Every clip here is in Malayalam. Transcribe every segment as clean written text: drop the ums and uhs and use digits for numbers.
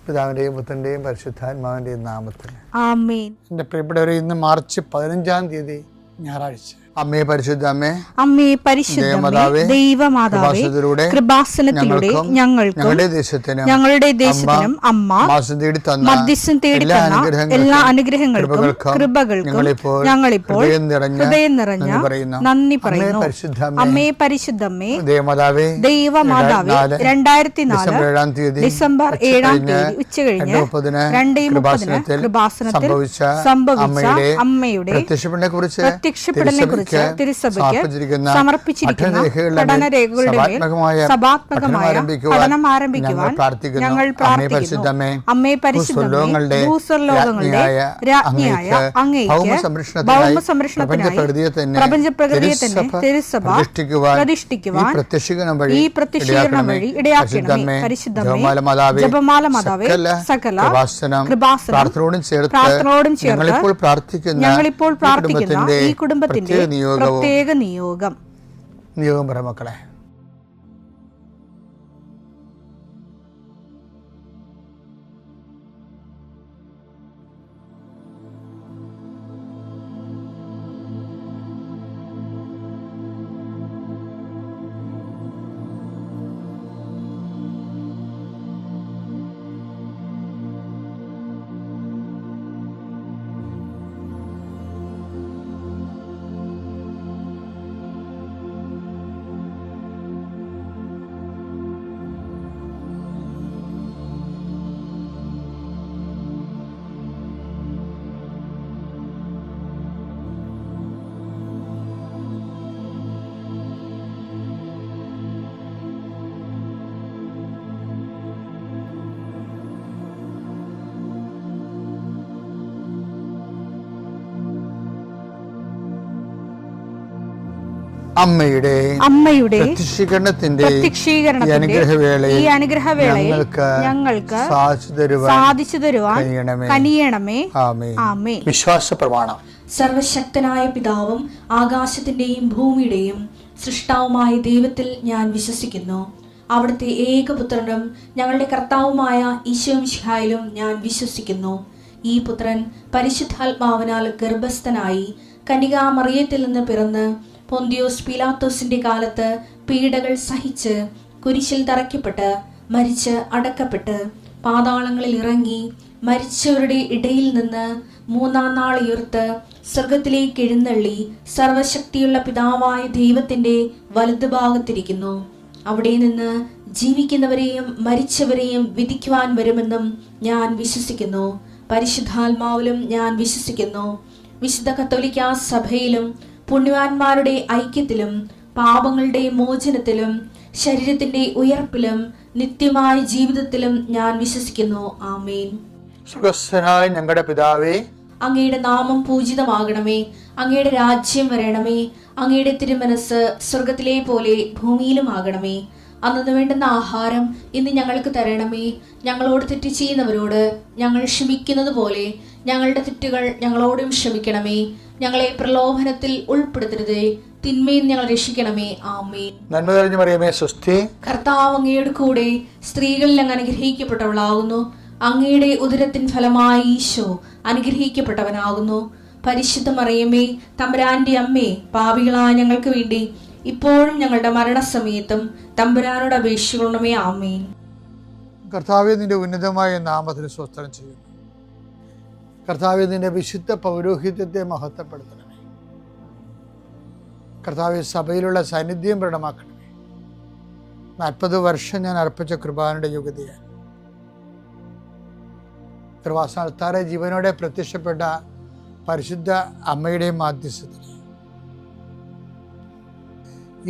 പിതാവിൻ്റെയും പുത്രൻ്റെയും പരിശുദ്ധാത്മാവിൻ്റെയും നാമത്തിൽ ആമേൻ. എൻ്റെ പ്രിയപ്പെട്ടവരെ, ഇന്ന് മാർച്ച് 15-ാം തീയതി ഞായറാഴ്ച. അമ്മേ പരിശുദ്ധ അമ്മേ, അമ്മേ പരിശുദ്ധമേ, ദൈവമാതാവേ, കൃപാസനത്തിലൂടെ ഞങ്ങൾക്കും ഞങ്ങളുടെ ദേശത്തിനും അമ്മ മധ്യസ്ഥം തേടി തന്ന എല്ലാ അനുഗ്രഹങ്ങൾക്കും കൃപകൾക്കും ഞങ്ങളിപ്പോൾ ഹൃദയം നിറഞ്ഞ നന്ദി പറയുന്നു. അമ്മേ പരിശുദ്ധമേ, ദൈവമാതാവേ, 2004 ഡിസംബർ 7-ാം തീയതി ഉച്ചകഴിഞ്ഞ് 2:30 കൃപാസനത്തിൽ സംഭവിച്ച അമ്മയുടെ പ്രത്യക്ഷപ്പെടലിനെ കുറിച്ച് തിരുസഭയ്ക്ക് സമർപ്പിച്ചിരിക്കുന്ന പഠനരേഖകളുടെ മേൽ സഭാത്മകമായ പഠനം ആരംഭിക്കുവാൻ ഞങ്ങൾ പ്രാർത്ഥിക്കുന്നു. അമ്മേ പരിശുദ്ധമേ, ഭൂസ്വർലോകങ്ങളുടെ രാജ്ഞിയായ അങ്ങേയ്ക്ക് ഭൗമസംരക്ഷണത്തിനായി പ്രപഞ്ചപ്രകൃതിയെ തന്നെ തിരുസഭ പ്രതിഷ്ഠിക്കുവാൻ ഈ പ്രത്യക്ഷീകരണം വഴി ഇടയാക്കണമേ. പരിശുദ്ധമേ, ജപമാല മാതാവേ, സകല കൃപാസനം പ്രാർത്ഥനയോടും ചേർത്ത് ഞങ്ങളിപ്പോൾ പ്രാർത്ഥിക്കുന്ന ഈ കുടുംബത്തിന്റെ പ്രത്യേക നിയോഗം പറ മക്കളെ. അമ്മയുടെ പ്രത്യക്ഷീകരണത്തിന്റെ ഈ അനുഗ്രഹവേളയിൽ ഞങ്ങൾക്ക് സാധിച്ചു തരുവാൻ കനിയണമേ. ആമേൻ. വിശ്വാസ പ്രമാണം. സർവശക്തനായ പിതാവും ആകാശത്തിന്റെയും ഭൂമിയുടെയും സൃഷ്ടാവുമായ ദൈവത്തിൽ ഞാൻ വിശ്വസിക്കുന്നു. അവിടുത്തെ ഏകപുത്രനും ഞങ്ങളുടെ കർത്താവുമായ ഈശോമിശിഹായിലും ഞാൻ വിശ്വസിക്കുന്നു. ഈ പുത്രൻ പരിശുദ്ധാത്മാവിനാൽ ഗർഭസ്ഥനായി കന്യകാമറിയത്തിൽ നിന്ന് പിറന്ന് പൊന്തിയോസ് പീലാത്തോസിന്റെ കാലത്ത് പീഡകൾ സഹിച്ച് കുരിശിൽ തറയ്ക്കപ്പെട്ട് മരിച്ച് അടക്കപ്പെട്ട് പാതാളങ്ങളിൽ ഇറങ്ങി മരിച്ചവരുടെ ഇടയിൽ നിന്ന് 3-ാം നാൾ ഉയർത്ത് സ്വർഗത്തിലേക്ക് എഴുന്നള്ളി സർവശക്തിയുള്ള പിതാവായ ദൈവത്തിന്റെ വലതുഭാഗത്തിരിക്കുന്നു. അവിടെ നിന്ന് ജീവിക്കുന്നവരെയും മരിച്ചവരെയും വിധിക്കുവാൻ വരുമെന്നും ഞാൻ വിശ്വസിക്കുന്നു. പരിശുദ്ധാത്മാവിലും ഞാൻ വിശ്വസിക്കുന്നു. വിശുദ്ധ കത്തോലിക്കാ സഭയിലും പുണ്യവാന്മാരുടെ ഐക്യത്തിലും പാപങ്ങളുടെ മോചനത്തിലും ശരീരത്തിന്റെ ഉയർപ്പിലും നിത്യമായ ജീവിതത്തിലും ഞാൻ വിശ്വസിക്കുന്നു. ആമേൻ. സ്വർഗ്ഗസ്ഥനായ ഞങ്ങളുടെ പിതാവേ, അങ്ങയുടെ നാമം പൂജിതമാകണമേ. അങ്ങയുടെ രാജ്യം വരണമേ. അങ്ങയുടെ തിരുമനസ് സ്വർഗത്തിലെ പോലെ ഭൂമിയിലും ആകണമേ. അന്നു വേണ്ടുന്ന ആഹാരം ഇന്ന് ഞങ്ങൾക്ക് തരണമേ. ഞങ്ങളോട് തെറ്റ് ചെയ്യുന്നവരോട് ഞങ്ങൾ ക്ഷമിക്കുന്നത് പോലെ ഞങ്ങളുടെ തെറ്റുകൾ ഞങ്ങളോടും ക്ഷമിക്കണമേ. ഞങ്ങളെ പ്രലോഭനത്തിൽ ഉൾപ്പെടുത്തരുതേ, തിന്മയിൽ ഞങ്ങൾ രക്ഷിക്കണമേ. ആമേൻ. നന്മ നിറഞ്ഞ മറിയമേ, സ്വസ്തി. കർത്താവ് അങ്ങയുടെ കൂടെ സ്ത്രീകളിൽ അങ്ങ് അനുഗ്രഹിക്കപ്പെട്ടവളാകുന്നു. അങ്ങയുടെ ഉദരത്തിൻ ഫലമായി ഈശോ അനുഗ്രഹിക്കപ്പെട്ടവനാകുന്നു. പരിശുദ്ധ മറിയമേ, തമ്പുരാന്റെ അമ്മേ, പാപികളായ ഞങ്ങൾക്ക് വേണ്ടി ഇപ്പോഴും ഞങ്ങളുടെ മരണസമയത്തും തമ്പുരാനോട് അപേക്ഷിക്കണമേ. ആമേൻ. കർത്താവേ, നിന്റെ ഉന്നതമായ നാമത്തിന് സ്തോത്രം ചെയ്യുന്നു. കർത്താവേ, നിന്റെ വിശുദ്ധ പൗരോഹിത്യത്തെ മഹത്വപ്പെടുത്തണമേ. കർത്താവേ, സഭയിലുള്ള സാന്നിധ്യം പ്രകടമാക്കണമേ. 40 വർഷം ഞാൻ അർപ്പിച്ച കൃപാനയുടെ യോഗ്യതയാണ്. കൃപാസ്ഥാനത്താറെ ജീവനോടെ പ്രത്യക്ഷപ്പെട്ട പരിശുദ്ധ അമ്മയുടെ മാധ്യസ്ഥത്തിൽ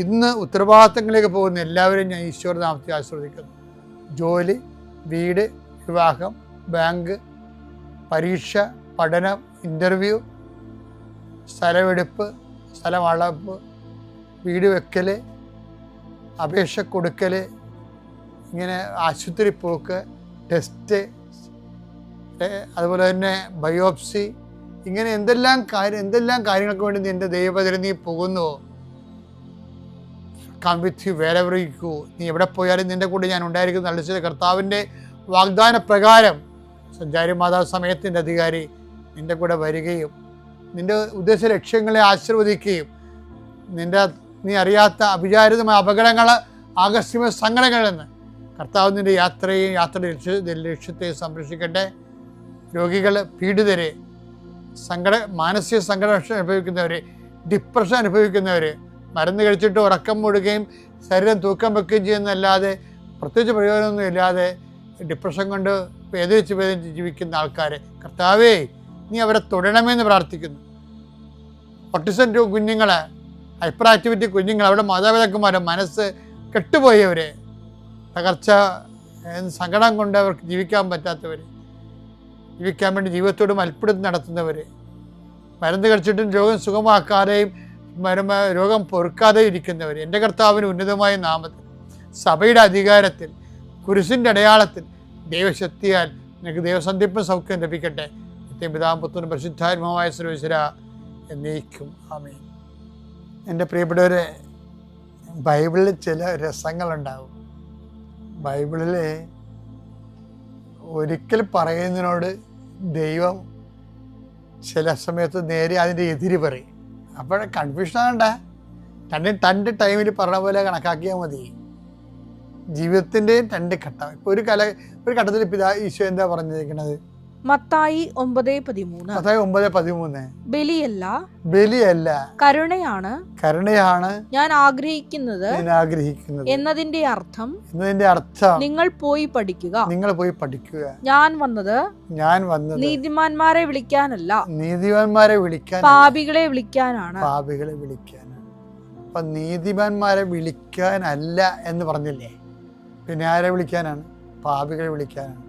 ഇന്ന് ഉത്തരവാദിത്തങ്ങളിലേക്ക് പോകുന്ന എല്ലാവരെയും ഞാൻ ഈശ്വര നാമത്തെ ആശീർവദിക്കുന്നു. ജോലി, വീട്, വിവാഹം, ബാങ്ക്, പരീക്ഷ, പഠനം, ഇൻ്റർവ്യൂ, സ്ഥലമെടുപ്പ്, സ്ഥലം അളവ്, വീട് വെക്കൽ, അപേക്ഷ കൊടുക്കൽ, ഇങ്ങനെ ആശുപത്രി പോക്ക്, ടെസ്റ്റ്, അതുപോലെ തന്നെ ബയോപ്സി, ഇങ്ങനെ എന്തെല്ലാം കാര്യങ്ങൾക്ക് വേണ്ടി നിൻ്റെ ദൈവപദം നീ പോകുന്നുവോ, come with you wherever you go, നീ എവിടെ പോയാലും നിൻ്റെ കൂടെ ഞാൻ ഉണ്ടായിരിക്കും. നല്ല കർത്താവിൻ്റെ വാഗ്ദാന പ്രകാരം സഞ്ചാരി മാതാവ് സമയത്തിൻ്റെ അധികാരി നിൻ്റെ കൂടെ വരികയും നിൻ്റെ ഉദ്ദേശ ലക്ഷ്യങ്ങളെ ആശീർവദിക്കുകയും നീ അറിയാത്ത അവിചാരിതമായ അപകടങ്ങൾ, ആകസ്മിക സങ്കടങ്ങളിൽ നിന്ന് കർത്താവ് നിൻ്റെ യാത്രയുടെ ലക്ഷ്യത്തെ സംരക്ഷിക്കട്ടെ. രോഗികൾ, പീഡിതരെ, മാനസിക സംഘടന അനുഭവിക്കുന്നവർ, ഡിപ്രഷൻ അനുഭവിക്കുന്നവർ, മരുന്ന് കഴിച്ചിട്ട് ഉറക്കം മൂടുകയും ശരീരം തൂക്കം വെക്കുകയും ചെയ്യുന്നതല്ലാതെ പ്രത്യേകിച്ച് പ്രയോജനമൊന്നും ഇല്ലാതെ ഡിപ്രഷൻ കൊണ്ട് വേദനിച്ച് ജീവിക്കുന്ന ആൾക്കാർ, കർത്താവേ നീ അവരെ തൊടണമെന്ന് പ്രാർത്ഥിക്കുന്നു. ഓട്ടിസം കുഞ്ഞുങ്ങൾ, ഹൈപ്പർ ആക്ടിവിറ്റി കുഞ്ഞുങ്ങൾ, അവരുടെ മാതാപിതാക്കന്മാരെ മനസ്സ് കെട്ടുപോയവർ, തകർച്ച സങ്കടം കൊണ്ട് അവർക്ക് ജീവിക്കാൻ പറ്റാത്തവർ, ജീവിക്കാൻ വേണ്ടി ജീവിതത്തോട് മൽപ്പിടുത്തം നടത്തുന്നവർ, മരുന്ന് കഴിച്ചിട്ടും രോഗം സുഖമാക്കാതെയും രോഗം പൊറുക്കാതെയും ഇരിക്കുന്നവർ, എൻ്റെ കർത്താവിന് ഉന്നതമായ നാമത്തിൽ, സഭയുടെ അധികാരത്തിൽ, കുരിശിൻ്റെ അടയാളത്തിൽ, ദൈവശക്തിയാൽ നിനക്ക് ദൈവസന്ധിപ്പും സൗഖ്യം ലഭിക്കട്ടെ. പിതാവും പുത്രനും പരിശുദ്ധാത്മാവായ സർവ്വേശ്വര എന്നേക്കും ആമേൻ. എൻ്റെ പ്രിയപ്പെട്ടവരെ, ബൈബിളിൽ ചില രസങ്ങളുണ്ടാവും. ബൈബിളിൽ ഒരിക്കൽ പറയുന്നതിനോട് ദൈവം ചില സമയത്ത് നേരെ അതിൻ്റെ എതിര് പറയും. അപ്പോൾ കൺഫ്യൂഷൻ ആകണ്ട, രണ്ട് ടൈമിൽ പറഞ്ഞ പോലെ കണക്കാക്കിയാൽ മതി. ജീവിതത്തിൻ്റെയും രണ്ട് ഘട്ടം. ഇപ്പോൾ ഒരു ഘട്ടത്തിൽ ഈശോ എന്താ പറഞ്ഞിരിക്കുന്നത്? മത്തായി 9:13 ബലിയല്ല കരുണയാണ് ഞാൻ ആഗ്രഹിക്കുന്നത് എന്നതിന്റെ അർത്ഥം നിങ്ങൾ പോയി പഠിക്കുക. ഞാൻ വന്നത് നീതിമാന്മാരെ വിളിക്കാനല്ല, പാപികളെ വിളിക്കാനാണ്. അപ്പൊ നീതിമാന്മാരെ വിളിക്കാനല്ല എന്ന് പറഞ്ഞില്ലേ, പിന്നെ ആരെ വിളിക്കാനാണ്? പാപികളെ വിളിക്കാനാണ്.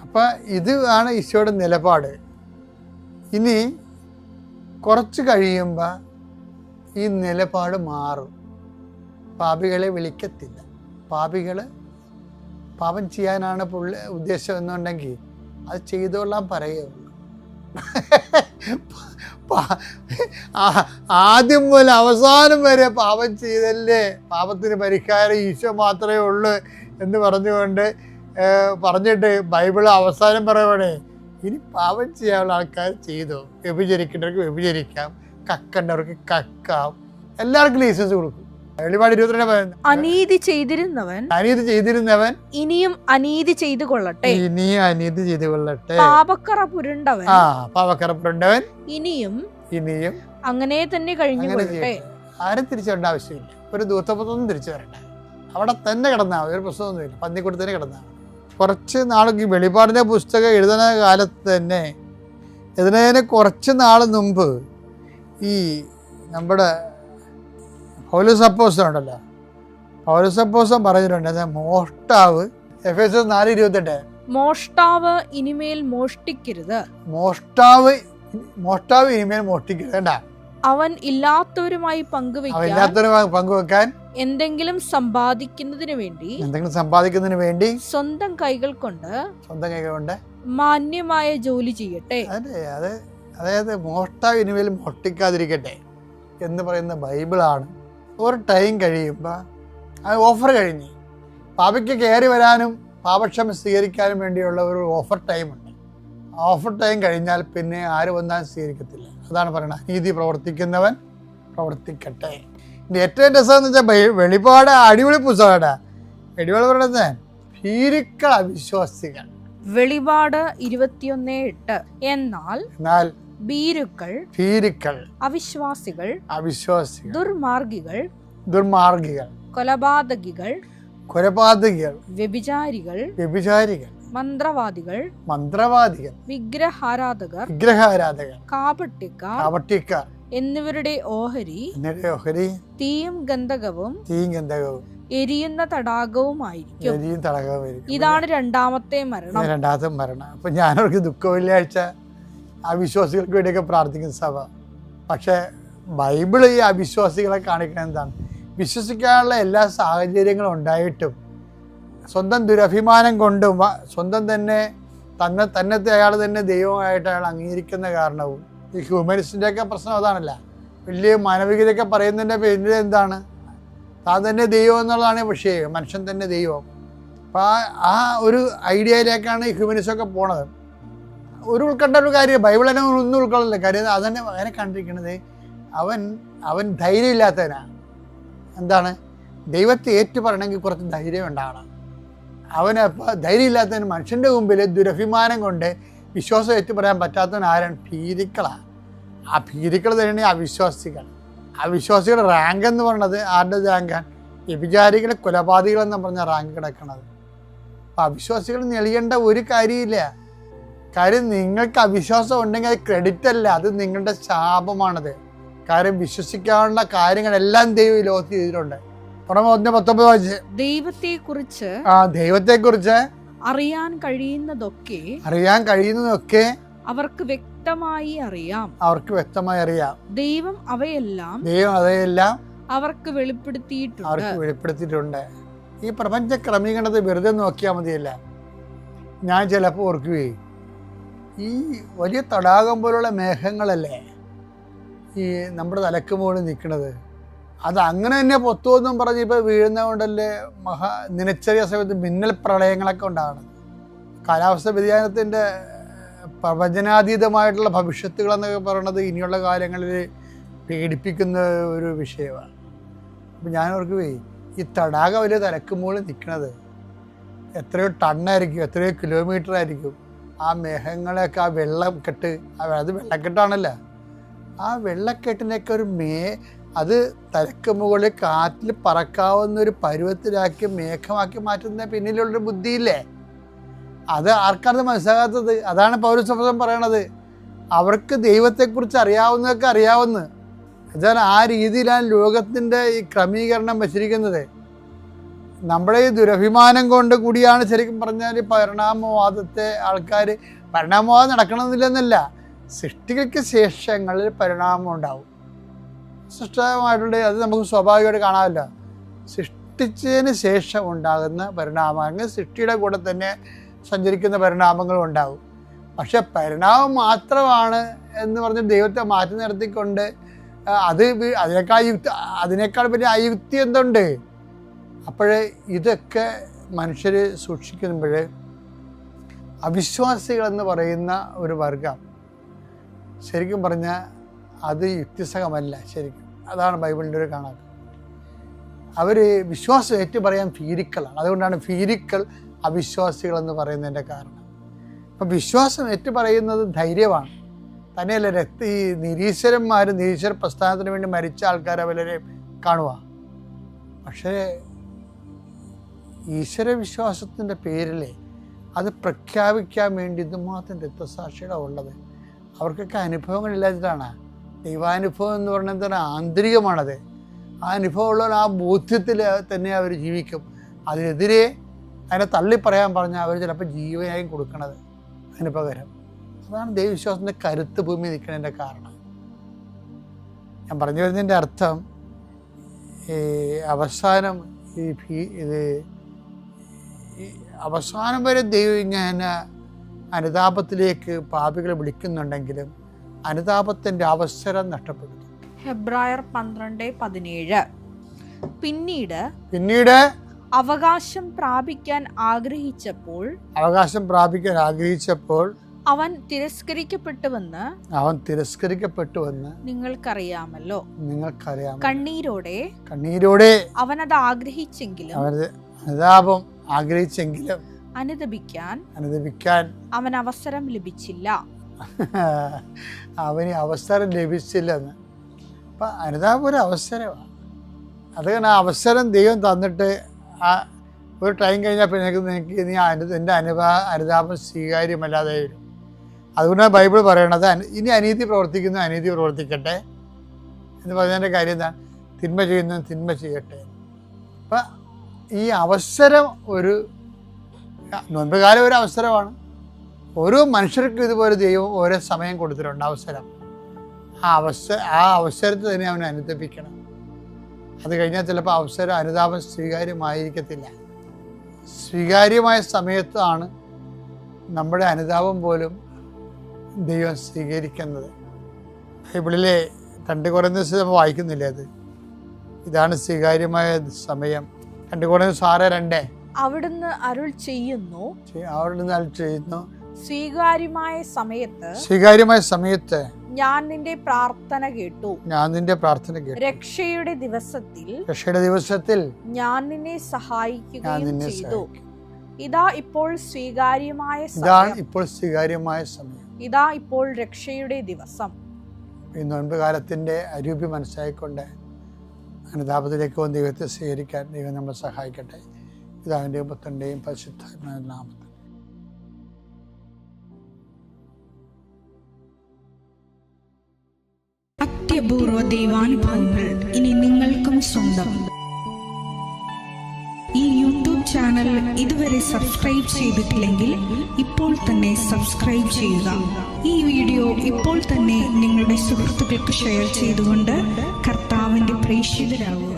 അപ്പം ഇത് ആണ് ഈശോയുടെ നിലപാട്. ഇനി കുറച്ച് കഴിയുമ്പോൾ ഈ നിലപാട് മാറും. പാപികളെ വിളിക്കത്തില്ല. പാപം ചെയ്യാനാണ് ഉദ്ദേശം എന്നുണ്ടെങ്കിൽ അത് ചെയ്തോളാൻ പറയുകയുള്ളൂ. ആദ്യം മുതൽ അവസാനം വരെ പാപം ചെയ്തല്ലേ, പാപത്തിന് പരിഹാരം ഈശോ മാത്രമേ ഉള്ളൂ എന്ന് പറഞ്ഞിട്ട് ബൈബിൾ അവസാനം പറയുവാണേ, ഇനി പാപം ചെയ്യാനുള്ള ആൾക്കാർ ചെയ്തോ, വ്യഭിചരിക്കേണ്ടവർക്ക് വ്യഭിചരിക്കാം, കക്കേണ്ടവർക്ക് കക്കാം, എല്ലാവർക്കും ലൈസൻസ് കൊടുക്കും. വെളിപാട് 22 അനീതി ചെയ്തിരുന്നവൻ ഇനിയും അനീതി ചെയ്തു കൊള്ളട്ടെ, പാപക്കറ പുരണ്ടവൻ ഇനിയും അങ്ങനെ തന്നെ കഴിഞ്ഞു കൊള്ളട്ടെ. ആരും തിരിച്ചു വരേണ്ട ആവശ്യമില്ല. ഒരു ദൂതപത്തൊന്നും തിരിച്ചു വരണ്ട, അവിടെ തന്നെ കിടന്നാൽ മതി. ഒരു പ്രശ്നമൊന്നുമില്ല, പന്നിക്കൂടി തന്നെ കിടന്നാൽ മതി. കുറച്ച് നാൾക്ക് വെളിപാടിൻ്റെ പുസ്തകം എഴുതുന്ന കാലത്ത് തന്നെ, എഴുതുന്നതിന് കുറച്ച് നാൾ മുമ്പ് ഈ നമ്മുടെ പൗലോസ് അപ്പോസ്തലൻ ഉണ്ടല്ലോ, പൗലോസ് അപ്പോസ്തലൻ പറഞ്ഞിട്ടുണ്ട്, മോഷ്ടാവ് എഫേസ്യർ 4:28 മോഷ്ടാവ് ഇനിമേൽ മോഷ്ടിക്കരുത്, മോഷ്ടാവ് ഇനിമേൽ മോഷ്ടിക്കരുത്. വേണ്ട, അവൻ ഇല്ലാത്തവരുമായി പങ്കുവെക്കാൻ എന്തെങ്കിലും സമ്പാദിക്കുന്നതിന് വേണ്ടി സ്വന്തം കൈകൾ കൊണ്ട് മാന്യമായ ജോലി ചെയ്യട്ടെ. അതായത് മോഷ്ടാവ് ഇനിമേൽ മോഷ്ടിക്കാതിരിക്കട്ടെ എന്ന് പറയുന്ന ബൈബിളാണ്. ഒരു ടൈം കഴിയുമ്പോൾ ആ ഓഫർ കഴിഞ്ഞ് പാപയ്ക്ക് കയറി വരാനും പാപക്ഷമ സ്വീകരിക്കാനും വേണ്ടിയുള്ള ഒരു ഓഫർ ടൈമുണ്ട്. ഓഫർ ടൈം കഴിഞ്ഞാൽ പിന്നെ ആര് വന്നാലും സ്വീകരിക്കത്തില്ല. അതാണ് പറയുന്നത്, നീതി പ്രവർത്തിക്കുന്നവൻ പ്രവർത്തിക്കട്ടെ. ഇനി ഏറ്റവും രസമെന്ന് വെച്ചാൽ വെളിപാട് അടിപൊളി പുസ്തകമാണ്. വെളിപാട് പറയുന്നത് ഭീരുക്കൾ അവിശ്വാസികൾ. വെളിപാട് 21:8 എന്നാൽ ഭീരുക്കൾ അവിശ്വാസികൾ ദുർമാർഗികൾ കൊലപാതകികൾ വ്യഭിചാരികൾ മന്ത്രവാദികൾ വിഗ്രഹാരാധകർ കാപട്യക്കാർ എന്നിവരുടെ ഓഹരി തീയും ഗന്ധകവും എരിയുന്ന തടാകവുമായിരിക്കും. ഇതാണ് രണ്ടാമത്തെ മരണം. അപ്പൊ ഞാനവർക്ക് ദുഃഖ വെള്ളിയാഴ്ച അവിശ്വാസികൾക്ക് വേണ്ടിയൊക്കെ പ്രാർത്ഥിക്കുന്ന സഭ. പക്ഷെ ബൈബിള് ഈ അവിശ്വാസികളെ കാണിക്കുന്നത് എന്താണ്? വിശ്വസിക്കാനുള്ള എല്ലാ സാഹചര്യങ്ങളും ഉണ്ടായിട്ടും സ്വന്തം ദുരഭിമാനം കൊണ്ടും സ്വന്തം തന്നത്തെ അയാൾ തന്നെ ദൈവമായിട്ട് അയാൾ അംഗീകരിക്കുന്ന കാരണവും ഈ ഹ്യൂമനിസ്റ്റിൻ്റെയൊക്കെ പ്രശ്നം അതാണല്ല. വലിയ മാനവികതയൊക്കെ പറയുന്നതിൻ്റെ പേരിൽ എന്താണ്? താൻ തന്നെ ദൈവം എന്നുള്ളതാണ് വിഷയം, മനുഷ്യൻ തന്നെ ദൈവം. അപ്പം ആ ഒരു ഐഡിയയിലേക്കാണ് ഹ്യൂമനിസമൊക്കെ പോണത്. ഉൾക്കൊണ്ട ഒരു കാര്യം ബൈബിൾ തന്നെ ഒന്നും ഉൾക്കൊള്ളില്ല. കാര്യം അതന്നെ അങ്ങനെ കണ്ടിരിക്കുന്നത് അവൻ ധൈര്യം ഇല്ലാത്തവനാണ്. എന്താണ്? ദൈവത്തെ ഏറ്റു പറയണമെങ്കിൽ കുറച്ച് ധൈര്യം ഉണ്ടാകണം. അവനപ്പോൾ ധൈര്യം ഇല്ലാത്തവന് മനുഷ്യൻ്റെ മുമ്പിൽ ദുരഭിമാനം കൊണ്ട് വിശ്വാസം ഏറ്റു പറയാൻ പറ്റാത്തവൻ ആരാണ്? ഭീരുക്കളാണ്. ആ ഭീരുക്കൾ തന്നെയാണ് അവിശ്വാസികൾ. അവിശ്വാസികളുടെ റാങ്ക് എന്ന് പറയുന്നത് ആരുടെ റാങ്കാണ്? വ്യഭിചാരികളെ കൊലപാതകളെന്ന് പറഞ്ഞ റാങ്ക് കിടക്കണത്. അപ്പം അവിശ്വാസികൾ നെളിയേണ്ട ഒരു കാര്യമില്ല. കാര്യം നിങ്ങൾക്ക് അവിശ്വാസം ഉണ്ടെങ്കിൽ അത് ക്രെഡിറ്റ് അല്ല, അത് നിങ്ങളുടെ ശാപമാണത്. കാര്യം വിശ്വസിക്കാനുള്ള കാര്യങ്ങളെല്ലാം ദൈവം ഈ ലോകത്ത് ചെയ്തിട്ടുണ്ട്. 19 ദൈവത്തെക്കുറിച്ച് അറിയാൻ കഴിയുന്നതൊക്കെ അവർക്ക് വ്യക്തമായി അറിയാം. ദൈവം അവയെല്ലാം അവർക്ക് വെളിപ്പെടുത്തിയിട്ടുണ്ട്. ഈ പ്രപഞ്ച ക്രമീകരണത്തെ വെറുതെ നോക്കിയാൽ മതിയല്ല. ഞാൻ ചിലപ്പോൾ ഓർക്കുകയും ഈ വലിയ തടാകം പോലുള്ള മേഘങ്ങളല്ലേ ഈ നമ്മുടെ തലക്ക് മുകളിൽ നിൽക്കുന്നത്, അത് അങ്ങനെ തന്നെ പൊത്തുവെന്നും പറഞ്ഞ് ഇപ്പോൾ വീഴുന്നത് കൊണ്ടല്ലേ നിലച്ചെറിയ സമയത്ത് മിന്നൽ പ്രളയങ്ങളൊക്കെ ഉണ്ടാകുന്നത്. കാലാവസ്ഥ വ്യതിയാനത്തിൻ്റെ പ്രവചനാതീതമായിട്ടുള്ള ഭവിഷ്യത്തുകളെന്നൊക്കെ പറയുന്നത് ഇനിയുള്ള കാലങ്ങളിൽ പേടിപ്പിക്കുന്ന ഒരു വിഷയമാണ്. അപ്പം ഞാൻ ഓർക്കുകയെ ഈ തടാകം വലിയ തലക്ക് മുകളിൽ നിൽക്കുന്നത് എത്രയോ ടണ്ണായിരിക്കും, എത്രയോ കിലോമീറ്റർ ആയിരിക്കും. ആ മേഘങ്ങളെയൊക്കെ ആ വെള്ളക്കെട്ട്, അത് വെള്ളക്കെട്ടാണല്ലോ, ആ വെള്ളക്കെട്ടിനൊക്കെ അത് തലക്ക് മുകളിൽ കാറ്റിൽ പറക്കാവുന്ന ഒരു പരുവത്തിലാക്കി മേഘമാക്കി മാറ്റുന്ന പിന്നിലുള്ളൊരു ബുദ്ധിയില്ലേ, അത് ആർക്കാണ് മനസ്സിലാകാത്തത്? അതാണ് പൗരസഭ പറയണത്. അവർക്ക് ദൈവത്തെക്കുറിച്ച് അറിയാവുന്നതൊക്കെ അറിയാവുന്ന എന്നാൽ ആ രീതിയിലാണ് ലോകത്തിൻ്റെ ഈ ക്രമീകരണം വച്ചിരിക്കുന്നത്. നമ്മുടെ ഈ ദുരഭിമാനം കൊണ്ട് കൂടിയാണ് ശരിക്കും പറഞ്ഞാൽ പരിണാമവാദത്തെ ആൾക്കാർ പരിണാമവാദം നടക്കണമെന്നില്ലെന്നല്ല, സൃഷ്ടികൾക്ക് ശേഷങ്ങളിൽ പരിണാമം ഉണ്ടാവും. സൃഷ്ടമായിട്ടുണ്ട്, അത് നമുക്ക് സ്വാഭാവികമായിട്ട് കാണാമല്ലോ. സൃഷ്ടിച്ചതിന് ശേഷം ഉണ്ടാകുന്ന പരിണാമങ്ങൾ സൃഷ്ടിയുടെ കൂടെ തന്നെ സഞ്ചരിക്കുന്ന പരിണാമങ്ങളും ഉണ്ടാകും. പക്ഷെ പരിണാമം മാത്രമാണ് എന്ന് പറഞ്ഞ് ദൈവത്തെ മാറ്റി നിർത്തിക്കൊണ്ട് അതിനേക്കാൾ വലിയ അയുക്തി എന്തുണ്ട്? അപ്പോഴേ ഇതൊക്കെ മനുഷ്യർ സൂക്ഷിക്കുമ്പോൾ അവിശ്വാസികളെന്ന് പറയുന്ന ഒരു വർഗം ശരിക്കും പറഞ്ഞാൽ അത് യുക്തിസഹമല്ല. ശരിക്കും അതാണ് ബൈബിളിൻ്റെ ഒരു കണക്ക്. അവർ വിശ്വാസം ഏറ്റു പറയാൻ ഭീരുക്കളാണ്. അതുകൊണ്ടാണ് ഭീരുക്കൾ അവിശ്വാസികളെന്ന് പറയുന്നതിൻ്റെ കാരണം. അപ്പം വിശ്വാസം ഏറ്റു പറയുന്നത് ധൈര്യമാണ്. തന്നെയല്ല ഈ നിരീശ്വര പ്രസ്ഥാനത്തിന് വേണ്ടി മരിച്ച ആൾക്കാരെ പലരെയും കാണുക. പക്ഷേ ഈശ്വര വിശ്വാസത്തിൻ്റെ പേരിൽ അത് പ്രഖ്യാപിക്കാൻ വേണ്ടി ഇതുമാത്രം രക്തസാക്ഷികളാണ് ഉള്ളത്. അവർക്കൊക്കെ അനുഭവങ്ങളില്ലാതിട്ടാണ്. ദൈവാനുഭവം എന്ന് പറയുന്നത് തന്നെ ആന്തരികമാണത്. ആ അനുഭവമുള്ളവർ ആ ബോധ്യത്തിൽ തന്നെ അവർ ജീവിക്കും. അതിനെതിരെ അതിനെ തള്ളിപ്പറയാൻ പറഞ്ഞാൽ അവർ ചിലപ്പോൾ ജീവനായും കൊടുക്കണത് അതിന് പകരം. അതാണ് ദൈവവിശ്വാസത്തിൻ്റെ കരുത്ത് ഭൂമി നിൽക്കുന്നതിൻ്റെ കാരണം. ഞാൻ പറഞ്ഞു വരുന്നതിൻ്റെ അർത്ഥം ഈ അവസാനം അവസാനം വരെ ദൈവം ഇങ്ങനെ അനുതാപത്തിലേക്ക് പാപികളെ വിളിക്കുന്നുണ്ടെങ്കിലും അനുതാപത്തിൻ്റെ അവസരം നഷ്ടപ്പെടുന്നു. ഹെബ്രായർ 12:17 പിന്നീട് അവകാശം പ്രാപിക്കാൻ ആഗ്രഹിച്ചപ്പോൾ അവൻ തിരസ്കരിക്കപ്പെട്ടുവെന്ന് നിങ്ങൾക്കറിയാമല്ലോ. കണ്ണീരോടെ അവനത് ആഗ്രഹിച്ചെങ്കിലും അനുദപിക്കാൻ അവൻ അവസരം ലഭിച്ചില്ല. അവന് അവസരം ലഭിച്ചില്ലെന്ന്. അപ്പം അനുതാപം ഒരു അവസരമാണ്. അതുകൊണ്ട് ആ അവസരം ദൈവം തന്നിട്ട് ആ ഒരു ടൈം കഴിഞ്ഞാൽ പിന്നെ നിനക്ക് എൻ്റെ അനുതാപം സ്വീകാര്യമല്ലാതെ വരും. അതുകൊണ്ടാണ് ബൈബിൾ പറയണത് ഇനി അനീതി പ്രവർത്തിക്കുന്നു അനീതി പ്രവർത്തിക്കട്ടെ എന്ന് പറഞ്ഞതിൻ്റെ കാര്യം എന്താണ്? തിന്മ ചെയ്യുന്നവൻ തിന്മ ചെയ്യട്ടെ. അപ്പം ഈ അവസരം ഒരു നോമ്പ് കാലം ഒരു അവസരമാണ്. ഓരോ മനുഷ്യർക്കും ഇതുപോലെ ദൈവം ഓരോ സമയം കൊടുത്തിട്ടുണ്ട് അവസരം. ആ അവസരത്തെ തന്നെ അവനെ അനുദപിക്കണം. അത് കഴിഞ്ഞാൽ ചിലപ്പോൾ അനുതാപം സ്വീകാര്യമായിരിക്കത്തില്ല. സ്വീകാര്യമായ സമയത്താണ് നമ്മുടെ അനുതാപം പോലും ദൈവം സ്വീകരിക്കുന്നത്. ബൈബിളിലെ 2 കൊരിന്ത്യർ നമ്മൾ വായിക്കുന്നില്ലേ? ഇതാണ് സ്വീകാര്യമായ സമയം. 2 കൊരിന്ത്യർ 6:2 അവിടുന്ന് അരുൾ ചെയ്യുന്നു, സ്വീകാര്യമായ സമയത്ത് ഞാൻ നിന്റെ പ്രാർത്ഥന കേട്ടു. രക്ഷയുടെ ദിവസത്തിൽ ഞാൻ നിന്നെ സഹായിക്കുകയും ചെയ്തു. ഇതാ ഇപ്പോൾ സ്വീകാര്യമായ സമയം. ഇതാ ഇപ്പോൾ രക്ഷയുടെ ദിവസം. ഈ നോൻപുകാലത്തിന്റെ അരൂപി മനസ്സിലായിക്കൊണ്ട് അനുതാപത്തിലേക്ക് വന്ന് ദൈവത്തെ സ്വീകരിക്കാൻ ദൈവം നമ്മളെ സഹായിക്കട്ടെ. പിതാവിന്റെയും പുത്രന്റെയും പരിശുദ്ധാത്മാവിന്റെ നാമത്തിൽ. അത്യപൂർവ ദൈവാനുഭവങ്ങൾ ഇനി നിങ്ങൾക്കും സ്വന്തം. ഈ യൂട്യൂബ് ചാനൽ ഇതുവരെ സബ്സ്ക്രൈബ് ചെയ്തിട്ടില്ലെങ്കിൽ ഇപ്പോൾ തന്നെ സബ്സ്ക്രൈബ് ചെയ്യുക. ഈ വീഡിയോ ഇപ്പോൾ തന്നെ നിങ്ങളുടെ സുഹൃത്തുക്കൾക്ക് ഷെയർ ചെയ്തുകൊണ്ട് കർത്താവിന്റെ പ്രേക്ഷിതരാകുക.